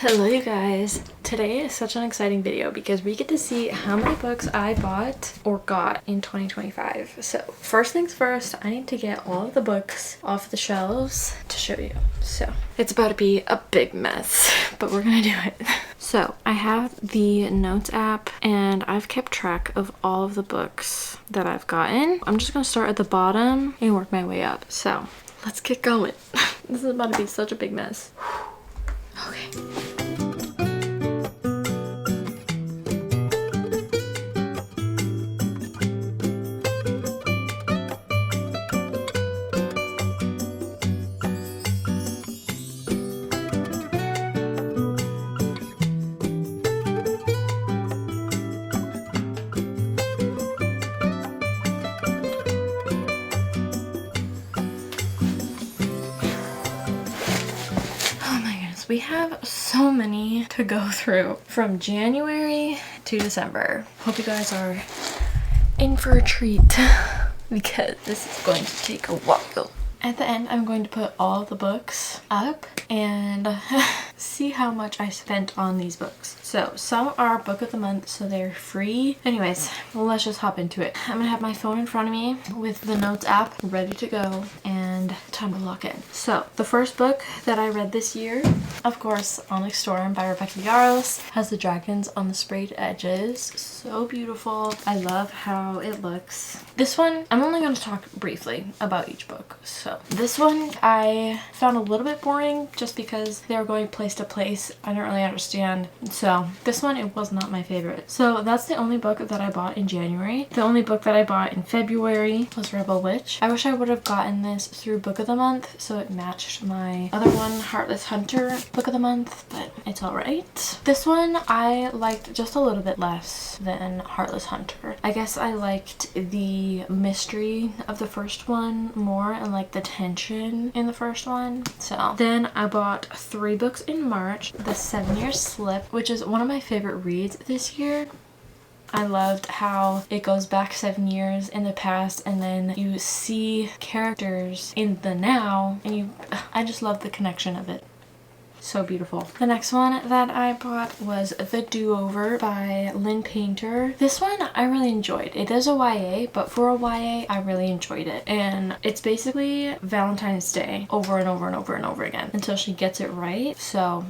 Hello you guys. Today is such an exciting video because we get to see how many books I bought or got in 2025. So first things first, I need to get all of the books off the shelves to show you. So it's about to be a big mess, but we're gonna do it. So I have the notes app and I've kept track of all of the books that I've gotten. I'm just gonna start at the bottom and work my way up. So let's get going. This is about to be such a big mess. Okay. We have so many to go through from January to December. Hope you guys are in for a treat because this is going to take a while. At the end, I'm going to put all the books up and see how much I spent on these books. So some are book of the month, so they're free. Anyways, well, let's just hop into it. I'm gonna have my phone in front of me with the notes app ready to go and time to lock in. So the first book that I read this year, of course, Onyx Storm by Rebecca Yarros, has the dragons on the sprayed edges. So beautiful. I love how it looks. This one, I'm only going to talk briefly about each book. So this one I found a little bit boring just because they were going place to place. I didn't really understand. So this one, it was not my favorite. So that's the only book that I bought in January. The only book that I bought in February was Rebel Witch. I wish I would have gotten this through Book of the Month so it matched my other one, Heartless Hunter, Book of the Month, but it's alright. This one I liked just a little bit less than Heartless Hunter. I guess I liked the mystery of the first one more and like the tension in the first one. So then I bought 3 books in March. The 7-Year Slip, which is one of my favorite reads this year. I loved how it goes back 7 years in the past and then you see characters in the now and I just love the connection of it. So beautiful. The next one that I bought was The Do-Over by Lynn Painter. This one I really enjoyed. It is a YA, but for a YA, I really enjoyed it. And it's basically Valentine's Day over and over and over and over again until she gets it right. So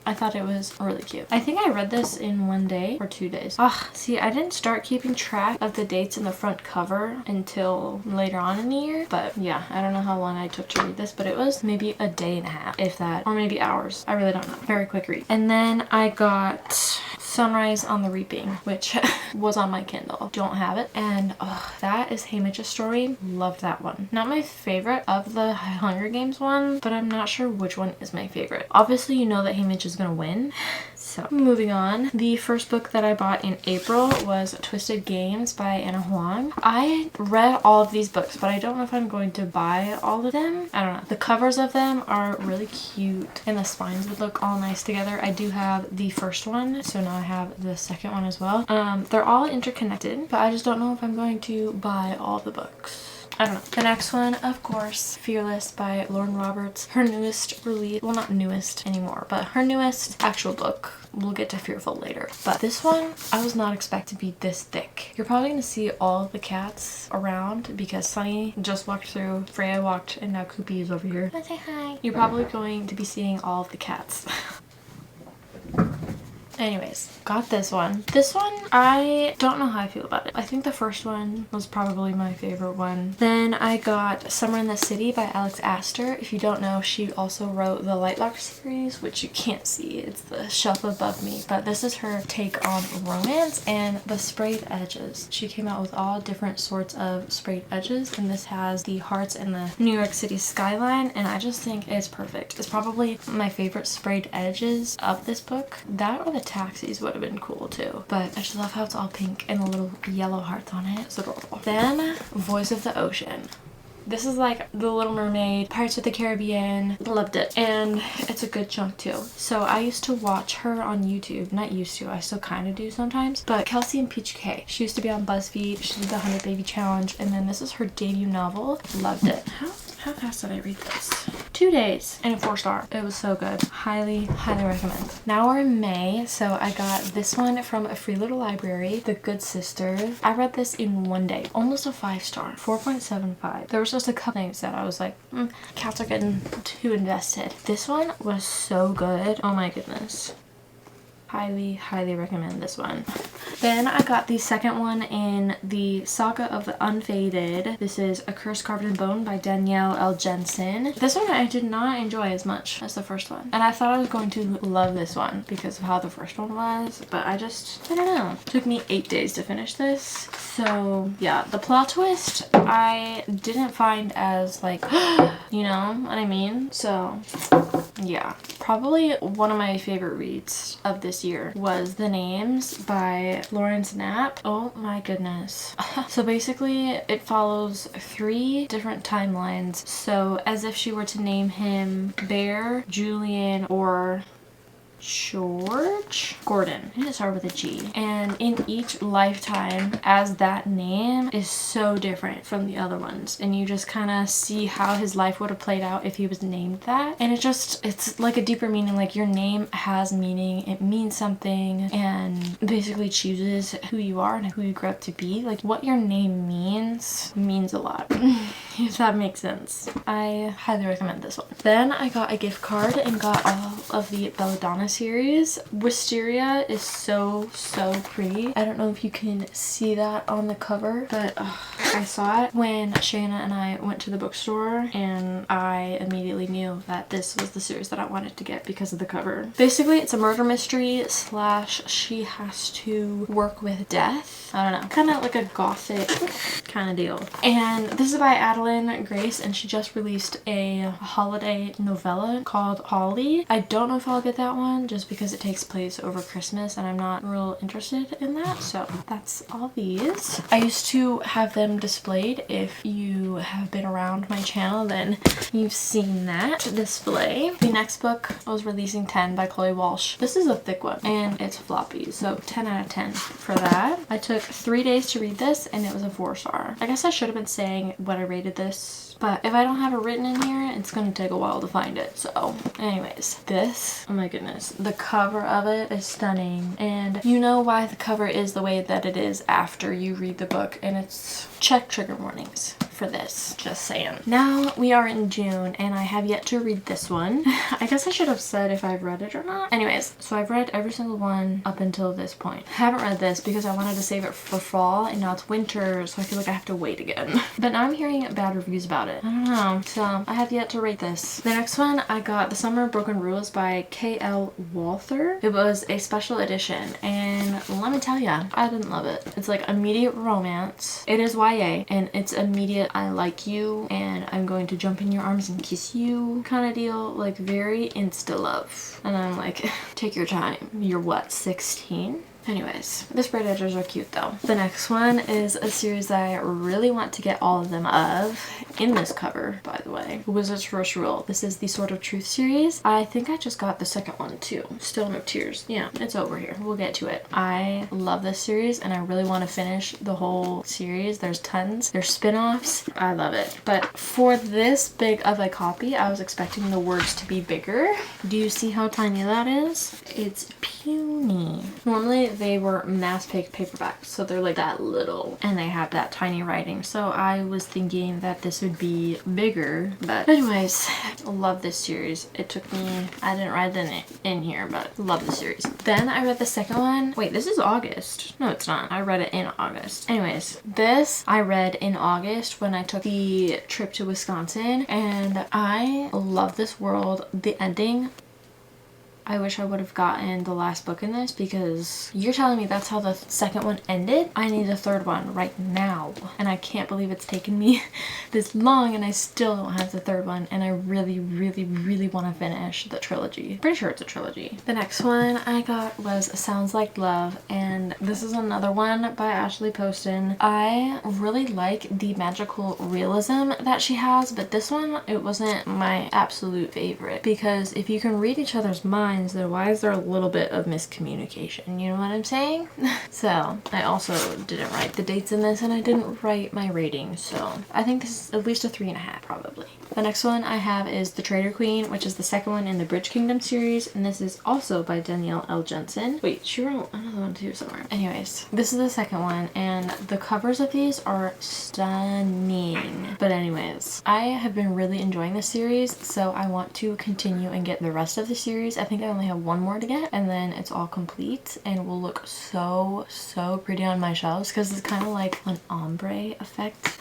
I thought it was really cute. I think I read this in 1 day or 2 days. See, I didn't start keeping track of the dates in the front cover until later on in the year. But yeah, I don't know how long I took to read this, but it was maybe a day and a half, if that, or maybe hours. I really don't know. Very quick read. And then I got Sunrise on the Reaping, which was on my Kindle. Don't have it. And that is Haymitch's story. Loved that one. Not my favorite of the Hunger Games one, but I'm not sure which one is my favorite. Obviously, you know that Haymitch is gonna win. So moving on, the first book that I bought in April was Twisted Games by Anna Huang. I read all of these books, but I don't know if I'm going to buy all of them. I don't know. The covers of them are really cute and the spines would look all nice together. I do have the first one, so now I have the second one as well. They're all interconnected, but I just don't know if I'm going to buy all the books. I don't know. The next one, of course, Fearless by Lauren Roberts. Her newest release, well, not newest anymore, but her newest actual book. We'll get to Fearful later. But this one, I was not expecting to be this thick. You're probably going to see all the cats around because Sunny just walked through, Freya walked, and now Koopy is over here. Let's say hi. You're probably going to be seeing all of the cats. Anyways, got this one. This one, I don't know how I feel about it. I think the first one was probably my favorite one. Then I got Summer in the City by Alex Astor. If you don't know, she also wrote the Lightlock series, which you can't see. It's the shelf above me. But this is her take on romance and the sprayed edges. She came out with all different sorts of sprayed edges, and this has the hearts and the New York City skyline, and I just think it's perfect. It's probably my favorite sprayed edges of this book. That or the taxis would have been cool too, but I just love how it's all pink and the little yellow hearts on it. It's adorable. Then Voice of the Ocean. This is like The Little Mermaid, Pirates of the Caribbean. Loved it. And it's a good chunk too. So I used to watch her on YouTube. Not used to, I still kind of do sometimes. But Kelsey and Peach K. She used to be on BuzzFeed. She did the 100 Baby Challenge. And then this is her debut novel. Loved it. How fast did I read this? 2 2 days and a 4-star. It was so good. Highly, highly recommend. Now we're in May, so I got this one from a free little library, The Good Sister. I read this in 1 day. Almost a 5-star. 4.75. There was just a couple things that I was like, cats are getting too invested. This one was so good. Oh my goodness. Highly, highly recommend this one. Then I got the second one in the Saga of the Unfaded. This is A Curse Carved in Bone by Danielle L. Jensen. This one I did not enjoy as much as the first one. And I thought I was going to love this one because of how the first one was. But I don't know. It took me 8 days to finish this. So yeah, the plot twist I didn't find as like, you know what I mean? So yeah, probably one of my favorite reads of this year was The Names by Lawrence Knapp. Oh my goodness. So basically it follows 3 different timelines. So as if she were to name him Bear, Julian, or George? Gordon. It started with a G. And in each lifetime, as that name is so different from the other ones. And you just kind of see how his life would have played out if he was named that. And it's like a deeper meaning. Like your name has meaning. It means something. And basically chooses who you are and who you grew up to be. Like what your name means a lot. If that makes sense. I highly recommend this one. Then I got a gift card and got all of the Belladonna series. Wisteria is so pretty. I don't know if you can see that on the cover, but I saw it when Shayna and I went to the bookstore and I immediately knew that this was the series that I wanted to get because of the cover. Basically, it's a murder mystery / she has to work with death. I don't know. Kind of like a gothic kind of deal. And this is by Adeline Grace and she just released a holiday novella called Holly. I don't know if I'll get that one just because it takes place over Christmas and I'm not real interested in that. So that's all these. I used to have them displayed. If you have been around my channel, then you've seen that display. The next book was Releasing 10 by Chloe Walsh. This is a thick one and it's floppy, so 10 out of 10 for that. I took 3 days to read this and it was a 4-star. I guess I should have been saying what I rated this, but if I don't have it written in here, it's gonna take a while to find it. So anyways, this, oh my goodness, the cover of it is stunning. And you know why the cover is the way that it is after you read the book, and it's check trigger warnings for this, just saying. Now we are in June and I have yet to read this one. I guess I should have said if I've read it or not. Anyways, so I've read every single one up until this point. I haven't read this because I wanted to save it for fall and now it's winter, so I feel like I have to wait again. But now I'm hearing bad reviews about it. I don't know, so I have yet to rate this. The next one, I got The Summer of Broken Rules by K.L. Walther. It was a special edition and let me tell ya, I didn't love it. It's like immediate romance. It is YA and it's immediate I like you and I'm going to jump in your arms and kiss you kind of deal. Like very insta love. And I'm like, take your time. You're what, 16? Anyways, the spread edges are cute though. The next one is a series that I really want to get all of them of in this cover, by the way. Wizard's First Rule. This is the Sword of Truth series. I think I just got the second one too. Still No Tears. Yeah, it's over here. We'll get to it. I love this series and I really want to finish the whole series. There's tons. There's spin-offs. I love it. But for this big of a copy, I was expecting the words to be bigger. Do you see how tiny that is? It's puny. Normally they were mass paperbacks, so they're like that little and they have that tiny writing. So I was thinking that this would be bigger, but anyways, love this series. It took me, I didn't write it in here, but love the series. Then I read the second one. Wait, this is August. No, it's not. I read it in August. Anyways, this I read in August when I took the trip to Wisconsin and I love this world. The ending, I wish I would have gotten the last book in this because you're telling me that's how the second one ended? I need a third one right now. And I can't believe it's taken me this long and I still don't have the third one. And I really want to finish the trilogy. Pretty sure it's a trilogy. The next one I got was Sounds Like Love. And this is another one by Ashley Poston. I really like the magical realism that she has. But this one, it wasn't my absolute favorite. Because if you can read each other's minds, lines there? Why is there a little bit of miscommunication? You know what I'm saying? So I also didn't write the dates in this, and I didn't write my rating, so I think this is at least a 3.5 probably. The next one I have is The Traitor Queen, which is the second one in the Bridge Kingdom series, and this is also by Danielle L. Jensen. Wait, she wrote another one too somewhere. Anyways, this is the second one, and the covers of these are stunning. But anyways, I have been really enjoying this series, so I want to continue and get the rest of the series. I think I only have one more to get, and then it's all complete and will look so pretty on my shelves, because it's kind of like an ombre effect.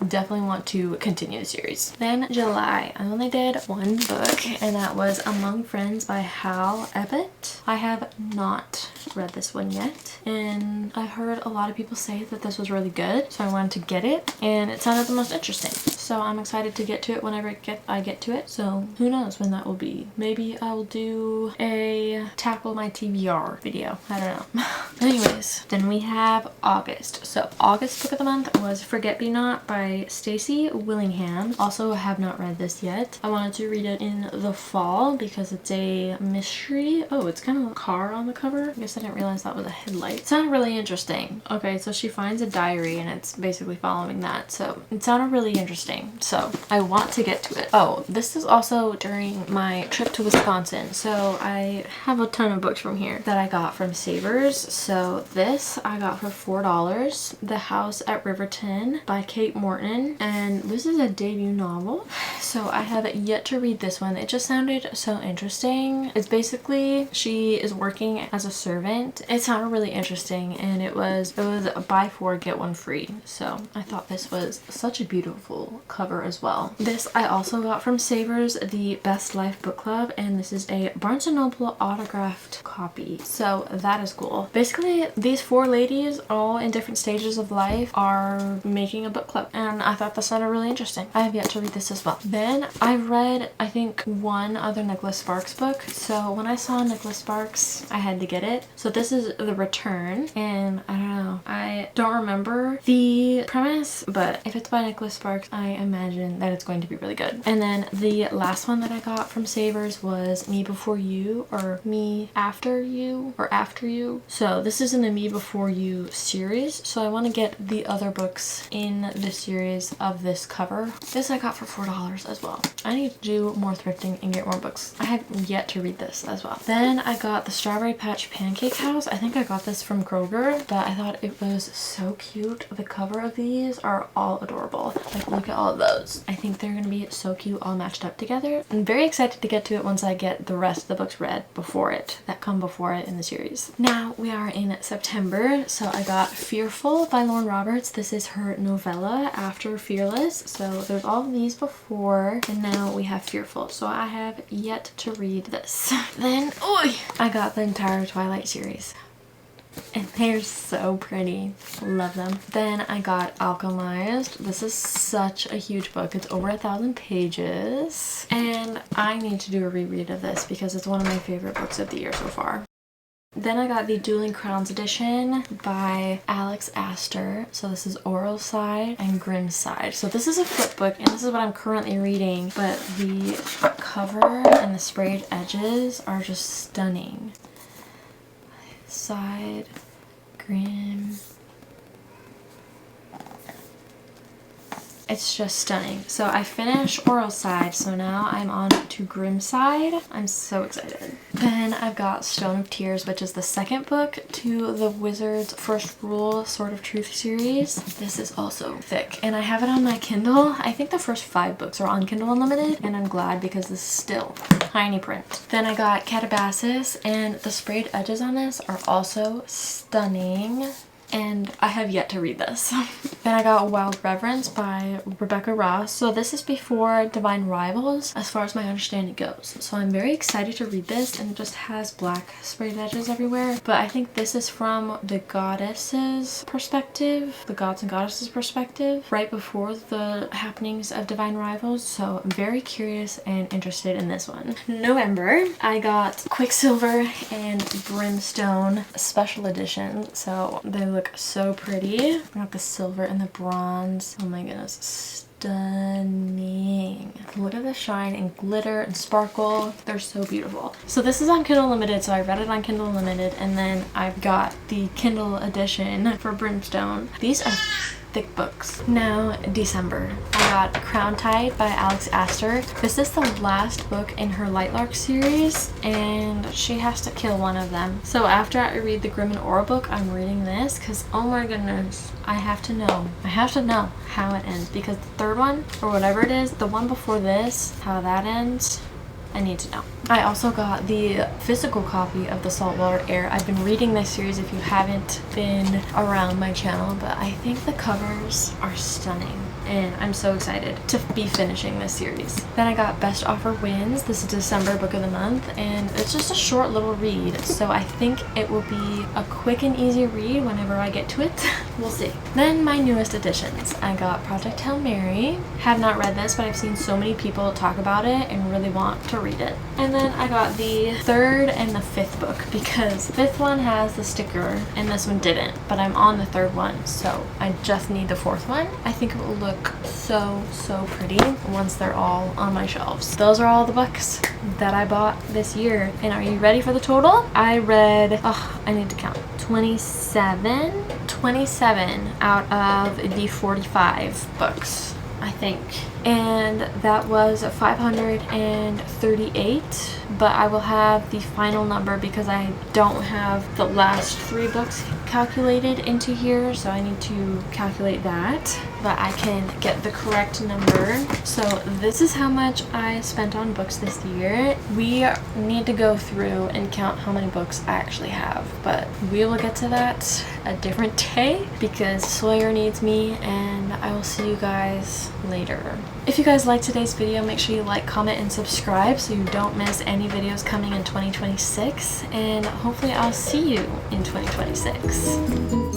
Definitely want to continue the series. Then July, I only did one book, and that was Among Friends by Hal Ebbett. I have not read this one yet, and I heard a lot of people say that this was really good, so I wanted to get it, and it sounded the most interesting. So I'm excited to get to it whenever I get to it. So who knows when that will be. Maybe I will do a tackle my TBR video. I don't know. Anyways, then we have August. So August book of the month was Forget Me Not by Stacey Willingham. Also have not read this yet. I wanted to read it in the fall because it's a mystery. Oh, it's kind of a car on the cover. I guess I didn't realize that was a headlight. It sounded really interesting. Okay, so she finds a diary and it's basically following that. So it sounded really interesting. So I want to get to it. Oh, this is also during my trip to Wisconsin. So I have a ton of books from here that I got from Savers. So this I got for $4. The House at Riverton by Kate Morton. And this is a debut novel. So I have yet to read this one. It just sounded so interesting. It's basically she is working as a servant. It sounded really interesting, and it was buy 4 get 1 free. So I thought this was such a beautiful cover as well. This I also got from Savers, the Best Life book club, and this is a Barnes & Noble autographed copy. So that is cool. Basically, these 4 ladies, all in different stages of life, are making a book club, and I thought that sounded really interesting. I have yet to read this as well. Then I read, I think, one other Nicholas Sparks book. So when I saw Nicholas Sparks, I had to get it. So this is The Return, and I don't know, I don't remember the premise, but if it's by Nicholas Sparks, I imagine that it's going to be really good. And then the last one that I got from Savers was Me Before You, or Me After You, or After You. So this is in the Me Before You series, so I want to get the other books in the series of this cover. This I got for $4 as well. I need to do more thrifting and get more books. I have yet to read this as well. Then I got the Strawberry Patch Pancake House. I think I got this from Kroger, but I thought it was so cute. The cover of these are all adorable. Like, look at all of those. I think they're gonna be so cute all matched up together. I'm very excited to get to it once I get the rest of the books read that come before it in the series. Now we are in September, so I got Fearful by Lauren Roberts. This is her novella after Fearless. So there's all of these before, and now we have Fearful. So I have yet to read this. Then, I got the entire Twilight series. And they're so pretty. Love them. Then I got Alchemized. This is such a huge book. It's over 1,000 pages. And I need to do a reread of this because it's one of my favorite books of the year so far. Then I got the Dueling Crowns edition by Alex Astor. So this is Oral Side and Grim Side. So this is a flip book, and this is what I'm currently reading. But the cover and the sprayed edges are just stunning. Side, Grim. It's just stunning. So I finished Oral Side, so now I'm on to Grim Side. I'm so excited. Then I've got Stone of Tears, which is the second book to the Wizard's First Rule Sword of Truth series. This is also thick, and I have it on my Kindle. I think the first 5 books are on Kindle Unlimited, and I'm glad because this is still tiny print. Then I got Catabasis, and the sprayed edges on this are also stunning. And I have yet to read this. Then I got Wild Reverence by Rebecca Ross. So this is before Divine Rivals, as far as my understanding goes. So I'm very excited to read this, and it just has black sprayed edges everywhere. But I think this is from the goddesses' perspective, the gods and goddesses' perspective, right before the happenings of Divine Rivals. So I'm very curious and interested in this one. November, I got Quicksilver and Brimstone special edition. So they look so pretty. I got the silver and the bronze. Oh my goodness, stunning. Look at the shine and glitter and sparkle. They're so beautiful. So this is on Kindle Unlimited, so I read it on Kindle Unlimited, and then I've got the Kindle edition for Brimstone. These are thick books. Now, December. I got Crown Tide by Alex Astor. This is the last book in her Lightlark series, and she has to kill one of them. So after I read the Grim and Aura book, I'm reading this because, oh my goodness, I have to know. I have to know how it ends, because the third one, or whatever it is, the one before this, how that ends, I need to know. I also got the physical copy of The Saltwater Air. I've been reading this series if you haven't been around my channel, but I think the covers are stunning, and I'm so excited to be finishing this series. Then I got Best Offer Wins. This is December book of the month, and it's just a short little read, so I think it will be a quick and easy read whenever I get to it. We'll see. Then my newest additions. I got Project Hail Mary. Have not read this, but I've seen so many people talk about it and really want to read it. And then I got the third and the fifth book, because the fifth one has the sticker and this one didn't, but I'm on the third one, so I just need the fourth one. I think it will look so pretty once they're all on my shelves. Those are all the books that I bought this year. And are you ready for the total? I read, I need to count, 27 out of the 45 books, I think. And that was 538, but I will have the final number because I don't have the last 3 books calculated into here, so I need to calculate that, but I can get the correct number. So this is how much I spent on books this year. We need to go through and count how many books I actually have, but we will get to that a different day because Sawyer needs me, and I will see you guys later. If you guys liked today's video, make sure you like, comment, and subscribe so you don't miss any videos coming in 2026, and hopefully I'll see you in 2026.